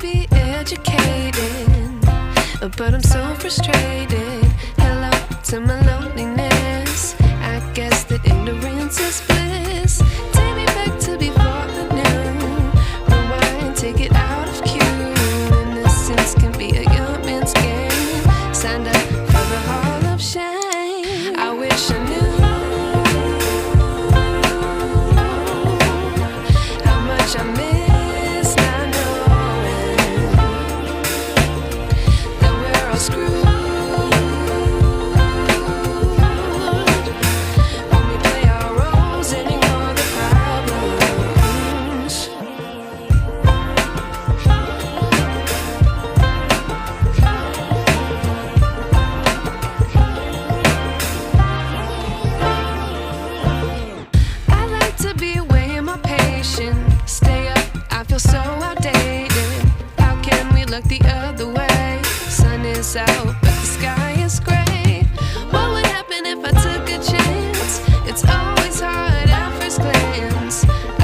be educated, but I'm so frustrated. Hello to my loneliness. I guess that ignorance is bliss. Take me back to before I knew. Rewind, take it out of cue. Innocence can be a young man's game. Signed up for the hall of shame. I wish I knew how much I miss not knowing that we're all screwed when we play our roles and ignore the problems. I like to be weighing my patience. Stay up, I feel so outdated. How can we look the other way? Sun is out, but the sky is gray. What would happen if I took a chance? It's always hard at first glance.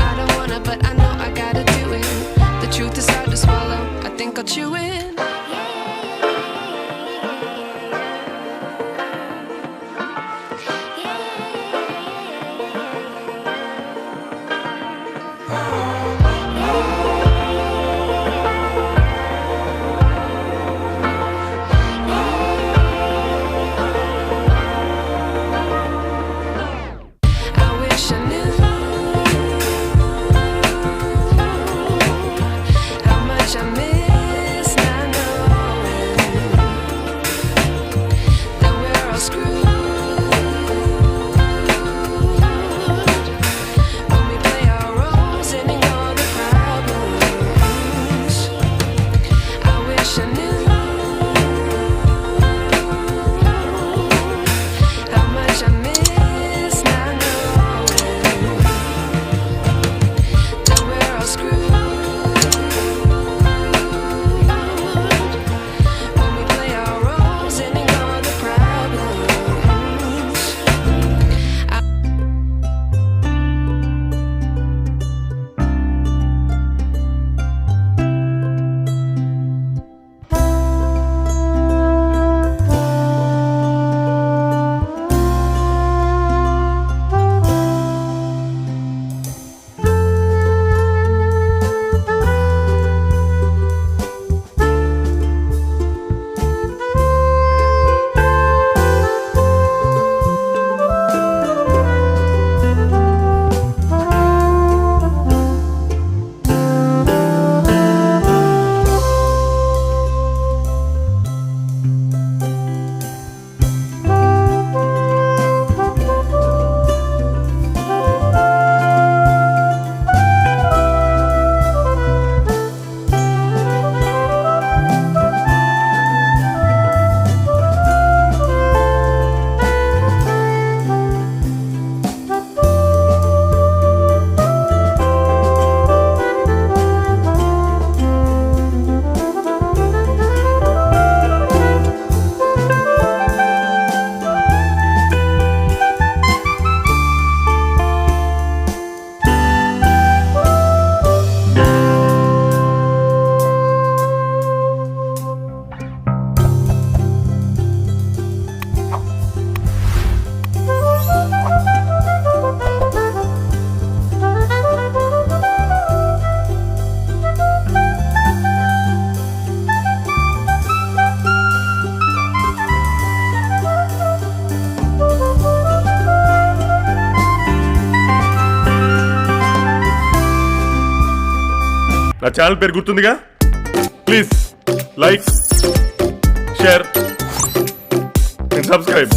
I don't wanna, but I know I gotta do it. The truth is hard to swallow, I think I'll chew it. I wish I knew how much I miss not knowing that we're all screwed when we play our roles and ignore the problems. I wish I knew how much I miss not knowing that we're all screwed when we play our roles and ignore the problems. నా channel పేరు గుర్తుందిగా, please like, share and subscribe.